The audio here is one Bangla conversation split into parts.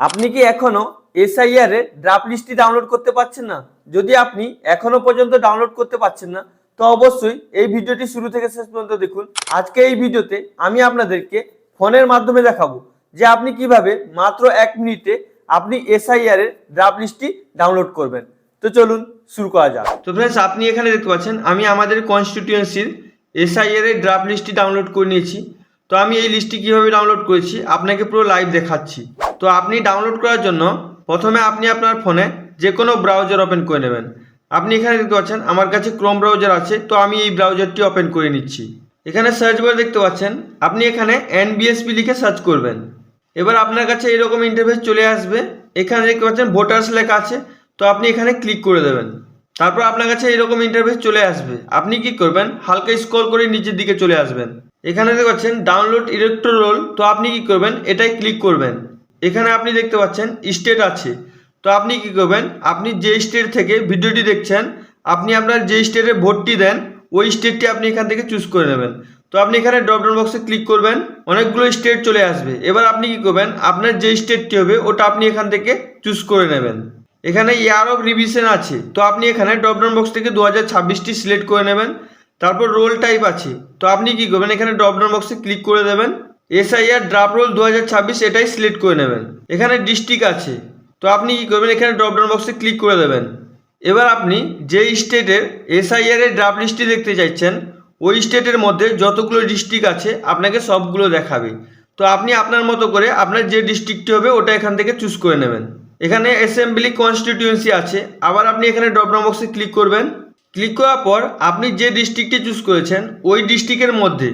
আপনি কি এখনো এসআইআর এর ড্রাফট লিস্টটি ডাউনলোড করতে পারছেন না? যদি আপনি এখনো পর্যন্ত ডাউনলোড করতে পারছেন না, তো অবশ্যই এই ভিডিওটি শুরু থেকে শেষ পর্যন্ত দেখুন। আজকে এই ভিডিওতে আমি আপনাদেরকে ফোনের মাধ্যমে দেখাবো যে আপনি কিভাবে মাত্র 1 মিনিটে আপনি এসআইআর এর ড্রাফট লিস্টটি ডাউনলোড করবেন। তো চলুন শুরু করা যাক। তো ফ্রেন্ডস, আপনি এখানে দেখতে পাচ্ছেন আমি আমাদের কনস্টিটিউয়েন্সির এসআইআর এর ড্রাফট লিস্টটি ডাউনলোড করে নিয়েছি। তো আমি এই লিস্টটি কিভাবে ডাউনলোড করেছি আপনাকে পুরো লাইভ দেখাচ্ছি। তো আপনি ডাউনলোড করার জন্য প্রথমে আপনি আপনার ফোনে যে কোনো ব্রাউজার ওপেন করে নেবেন। আপনি এখানে দেখতে পাচ্ছেন আমার কাছে ক্রোম ব্রাউজার আছে, তো আমি এই ব্রাউজারটি ওপেন করে নিচ্ছি। এখানে সার্চ বারে দেখতে পাচ্ছেন আপনি এখানে এনবিএসপি লিখে সার্চ করবেন। এবার আপনার কাছে এরকম ইন্টারফেস চলে আসবে। এখানে দেখতে পাচ্ছেন ভোটার্স লেখা আছে, তো আপনি এখানে ক্লিক করে দেবেন। তারপর আপনার কাছে এরকম ইন্টারফেস চলে আসবে। আপনি কি করবেন, হালকা স্ক্রল করে নিচের দিকে চলে আসবেন। এখানে দেখতে পাচ্ছেন ডাউনলোড ইলেকট্রো রোল, তো আপনি কি করবেন, এটাই ক্লিক করবেন। এখানে আপনি দেখতে পাচ্ছেন স্টেট আছে, তো আপনি কি করবেন, আপনি যে স্টেট থেকে ভিডিওটি দেখছেন আপনি আপনার যে স্টেটে ভোটটি দেন ওই স্টেটটি আপনি এখান থেকে চুজ করে নেবেন। তো আপনি এখানে ড্রপডাউন বক্সে ক্লিক করবেন, অনেকগুলো স্টেট চলে আসবে। এবার আপনি কি করবেন, আপনার যে স্টেটটি হবে ওটা আপনি এখান থেকে চুজ করে নেবেন। এখানে ইয়ার অফ রিভিশন আছে, তো আপনি এখানে ড্রপডাউন বক্স থেকে 2026টি সিলেক্ট করে নেবেন। তারপর রোল টাইপ আছে, তো আপনি কি করবেন, এখানে ড্রপডাউন বক্সে ক্লিক করে দেবেন। এসআইআর ড্রাফট রোল 2026 এটাই সিলেক্ট করে নেবেন। এখানে ডিস্ট্রিক্ট আছে, তো আপনি কি করবেন, এখানে ড্রপডাউন বক্সে ক্লিক করে দেবেন। এবার আপনি যে স্টেটের এসআইআর এর ড্রাফট লিস্টটি দেখতে চাইছেন ওই স্টেটের মধ্যে যতগুলো ডিস্ট্রিক্ট আছে আপনাকে সবগুলো দেখাবে। তো আপনি আপনার মতো করে আপনার যে ডিস্ট্রিক্টটি হবে ওটা এখান থেকে চুজ করে নেবেন। এখানে অ্যাসেম্বলি কনস্টিটিউয়েন্সি আছে, আবার আপনি এখানে ড্রপডাউন বক্সে ক্লিক করবেন। ক্লিক করার পর আপনি যে ডিস্ট্রিক্টটি চুজ করেছেন ওই ডিস্ট্রিক্টের মধ্যে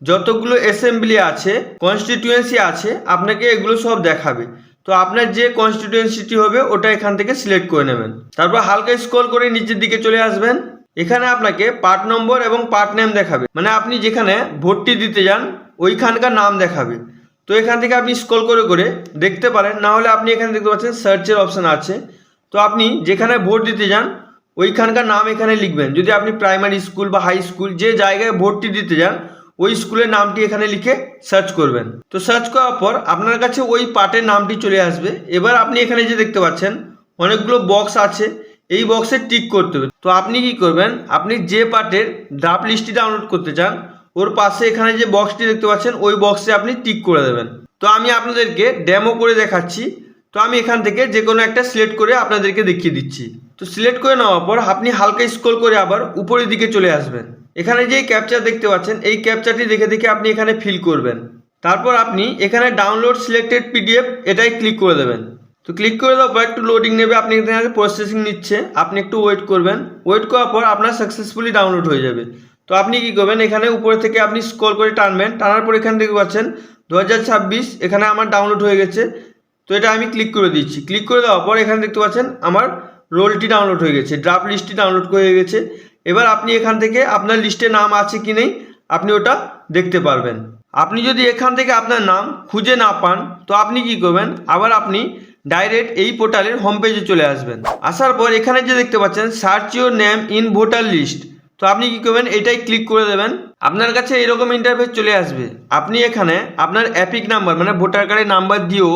যতগুলো অ্যাসেম্বলি আছে, কনস্টিটিউয়েন্সি আছে, আপনাকে এগুলো সব দেখাবে। তো আপনার যে কনস্টিটিউয়েন্সিটি হবে ওটা এখান থেকে সিলেক্ট করে নেবেন। তারপর হালকা স্ক্রল করে নিচের দিকে চলে আসবেন। এখানে আপনাকে পার্ট নম্বর এবং পার্ট নেম দেখাবে, মানে আপনি যেখানে ভোটটি দিতে যান ওইখানকার নাম দেখাবে। তো এখান থেকে আপনি স্ক্রল করে করে দেখতে পারেন, না হলে আপনি এখানে দেখতে পাচ্ছেন সার্চের অপশান আছে। তো আপনি যেখানে ভোট দিতে যান ওইখানকার নাম এখানে লিখবেন। যদি আপনি প্রাইমারি স্কুল বা হাই স্কুল যে জায়গায় ভোটটি দিতে যান ওই স্কুলের নামটি এখানে লিখে সার্চ করবেন। তো সার্চ করার পর আপনার কাছে ওই পার্টের নামটি চলে আসবে। এবার আপনি এখানে যে দেখতে পাচ্ছেন অনেকগুলো বক্স আছে, এই বক্সে টিক করতে হবে। তো আপনি কি করবেন, আপনি যে পার্টের ড্রাফট লিস্টটি ডাউনলোড করতে চান ওর পাশে এখানে যে বক্সটি দেখতে পাচ্ছেন ওই বক্সে আপনি টিক করে দেবেন। তো আমি আপনাদেরকে ডেমো করে দেখাচ্ছি। তো আমি এখান থেকে যে কোনো একটা সিলেক্ট করে আপনাদেরকে দেখিয়ে দিচ্ছি। তো সিলেক্ট করে নেওয়ার পর আপনি হালকা স্ক্রল করে আবার উপরের দিকে চলে আসবেন। এখানে যে ক্যাপচার দেখতে পাচ্ছেন এই ক্যাপচারটি দেখে দেখে আপনি এখানে ফিল করবেন। তারপর আপনি এখানে ডাউনলোড সিলেক্টেড পিডিএফ এটাই ক্লিক করে দেবেন। তো ক্লিক করে দেওয়ার পর একটু লোডিং নেবে, আপনি এখানে প্রসেসিং নিচ্ছে, আপনি একটু ওয়েট করবেন। ওয়েট করার পর আপনার সাকসেসফুলি ডাউনলোড হয়ে যাবে। তো আপনি কি করবেন, এখানে উপরে থেকে আপনি স্ক্রল করে টানবেন, টানার পর এখানে দেখতে পাচ্ছেন 2026 এখানে আমার ডাউনলোড হয়ে গেছে। তো এটা আমি ক্লিক করে দিচ্ছি। ক্লিক করে দেওয়ার পর এখানে দেখতে পাচ্ছেন আমার রোলটি ডাউনলোড হয়ে গেছে, ড্রাফট লিস্টটি ডাউনলোড হয়ে গেছে। এবার আপনি এখান থেকে আপনার লিস্টে নাম আছে কি নেই আপনি ওটা দেখতে পারবেন। আপনি যদি এখান থেকে আপনার নাম খুঁজে না পান তো আপনি কি করবেন, আবার আপনি ডাইরেক্ট এই পোর্টালের হোম পেজে চলে আসবেন। আসার পর এখানে যে দেখতে পাচ্ছেন search your name in voter list, তো আপনি কি করবেন, এটাই ক্লিক করে দেবেন। আপনার কাছে এরকম ইন্টারফেস চলে আসবে। আপনি এখানে আপনার অ্যাপিক নাম্বার মানে ভোটার কার্ডের নাম্বার দিয়েও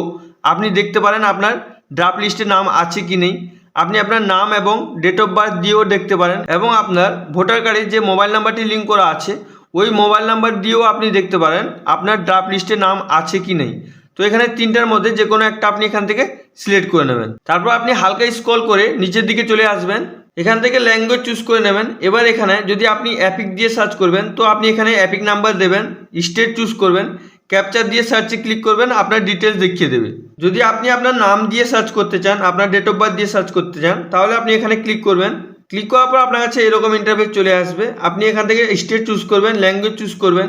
আপনি দেখতে পারেন আপনার ড্রাফট লিস্টে নাম আছে কি নেই। আপনি আপনার নাম এবং ডেট অফ বার্থ দিয়েও দেখতে পারেন, এবং আপনার ভোটার কার্ডে যে মোবাইল নাম্বারটি লিঙ্ক করা আছে ওই মোবাইল নাম্বার দিয়েও আপনি দেখতে পারেন আপনার ড্রাফট লিস্টে নাম আছে কি নেই। তো এখানে তিনটার মধ্যে যে কোনো একটা আপনি এখান থেকে সিলেক্ট করে নেবেন। তারপর আপনি হালকা স্ক্রল করে নিচের দিকে চলে আসবেন, এখান থেকে ল্যাঙ্গুয়েজ চুজ করে নেবেন। এবার এখানে যদি আপনি অ্যাপিক দিয়ে সার্চ করবেন তো আপনি এখানে অ্যাপিক নাম্বার দেবেন, স্টেট চুজ করবেন, ক্যাপচার দিয়ে সার্চে ক্লিক করবেন, আপনার ডিটেলস দেখিয়ে দেবে। যদি আপনি আপনার নাম দিয়ে সার্চ করতে চান, আপনার ডেট অফ বার্থ দিয়ে সার্চ করতে চান, তাহলে আপনি এখানে ক্লিক করবেন। ক্লিক করার পর আপনার কাছে এরকম ইন্টারফেস চলে আসবে। আপনি এখান থেকে স্টেট চুজ করবেন, ল্যাঙ্গুয়েজ চুজ করবেন,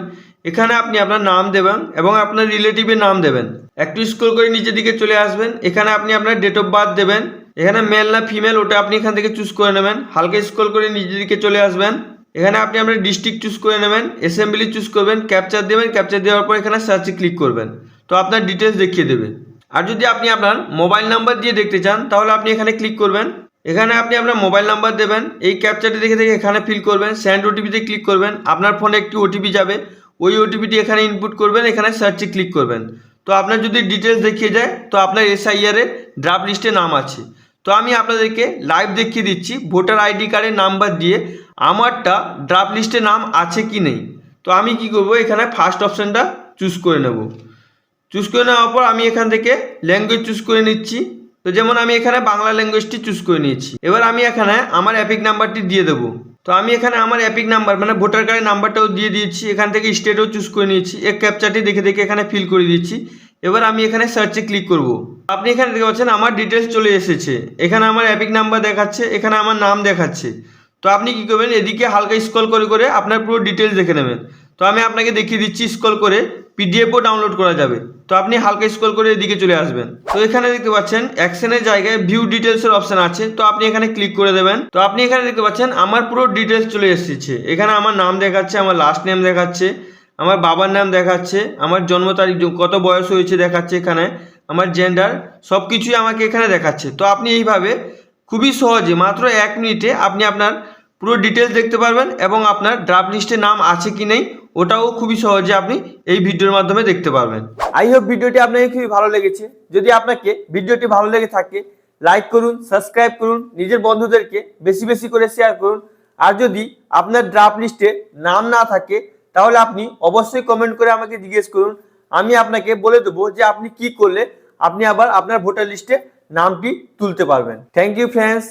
এখানে আপনি আপনার নাম দেবেন এবং আপনার রিলেটিভের নাম দেবেন। একটু স্ক্রল করে নিচের দিকে চলে আসবেন, এখানে আপনি আপনার ডেট অফ বার্থ দেবেন, এখানে মেল না ফিমেল ওটা আপনি এখান থেকে চুজ করে নেবেন। হালকা স্ক্রল করে নিচের দিকে চলে আসবেন, এখানে আপনি আপনার ডিস্ট্রিক্ট চুজ করে নেবেন, অ্যাসেম্বলি চুজ করবেন, ক্যাপচার দেবেন, ক্যাপচার দেওয়ার পর এখানে সার্চে ক্লিক করবেন। তো আপনার ডিটেলস দেখিয়ে দেবে। আর যদি আপনি আপনার মোবাইল নাম্বার দিয়ে দেখতে চান তাহলে আপনি এখানে ক্লিক করবেন, এখানে আপনি আপনার মোবাইল নাম্বার দেবেন, এই ক্যাপচারটি দেখে দেখে এখানে ফিল করবেন, সেন্ড ওটিপিতে ক্লিক করবেন, আপনার ফোনে একটি ওটিপি যাবে, ওই ওটিপিটি এখানে ইনপুট করবেন, এখানে সার্চে ক্লিক করবেন। তো আপনার যদি ডিটেলস দেখিয়ে যায় তো আপনার এসআইআর এর ড্রাফট লিস্টে নাম আছে। তো আমি আপনাদেরকে লাইভ দেখিয়ে দিচ্ছি ভোটার আইডি কার্ডের নাম্বার দিয়ে আমারটা ড্রাফট লিস্টে নাম আছে কি নেই। তো আমি কি করব, এখানে ফার্স্ট অপশানটা চুজ করে নেব। চুজ করে নেওয়ার পর আমি এখান থেকে ল্যাঙ্গুয়েজ চুজ করে নিচ্ছি। তো যেমন আমি এখানে বাংলা ল্যাঙ্গুয়েজটি চুজ করে নিয়েছি। এবার আমি এখানে আমার অ্যাপিক নাম্বারটি দিয়ে দেবো। তো আমি এখানে আমার অ্যাপিক নাম্বার মানে ভোটার কার্ডের নাম্বারটাও দিয়ে দিয়েছি। এখান থেকে স্টেটও চুজ করে নিয়েছি। এক ক্যাপচারটি দেখে দেখে এখানে ফিল করে দিচ্ছি। এবার আমি এখানে সার্চে ক্লিক করব। আপনি এখানে দেখতে পাচ্ছেন আমার ডিটেলস চলে এসেছে। এখানে আমার অ্যাপিক নাম্বার দেখাচ্ছে, এখানে আমার নাম দেখাচ্ছে। তো আপনি কি করবেন, এদিকে হালকা স্ক্রল করে করে আপনার পুরো ডিটেলস দেখে নেবেন। তো আমি আপনাকে দেখিয়ে দিচ্ছি স্ক্রল করে পিডিএফও ডাউনলোড করা যাবে। তো আপনি হালকা স্ক্রল করে এদিকে চলে আসবেন। তো এখানে দেখতে পাচ্ছেন অ্যাকশনের জায়গায় ভিউ ডিটেলসের অপশন আছে। তো আপনি এখানে ক্লিক করে দেবেন। তো আপনি এখানে দেখতে পাচ্ছেন আমার পুরো ডিটেলস চলে এসেছে। এখানে আমার নাম দেখাচ্ছে, আমার লাস্ট নেম দেখাচ্ছে, আমার বাবার নাম দেখাচ্ছে, আমার জন্ম তারিখ, কত বয়স হয়েছে দেখাচ্ছে, এখানে আমার জেন্ডার সব কিছুই আমাকে এখানে দেখাচ্ছে। তো আপনি এইভাবে খুবই সহজে মাত্র 1 মিনিটে আপনি আপনার পুরো ডিটেলস দেখতে পারবেন এবং আপনার ড্রাফট লিস্টে নাম আছে কি নেই ওটাও খুবই সহজে আপনি এই ভিডিওর মাধ্যমে দেখতে পারবেন। আই হোপ ভিডিওটি আপনাকে খুবই ভালো লেগেছে। যদি আপনাকে ভিডিওটি ভালো লেগে থাকে লাইক করুন, সাবস্ক্রাইব করুন, নিজের বন্ধুদেরকে বেশি বেশি করে শেয়ার করুন। আর যদি আপনার ড্রাফট লিস্টে নাম না থাকে তাহলে আপনি অবশ্যই কমেন্ট করে আমাকে জিজ্ঞেস করুন। আমি আপনাকে বলে দেবো যে আপনি কি করলে আপনি আবার আপনার ভোটার লিস্টে নামটি তুলতে পারবেন। Thank you friends.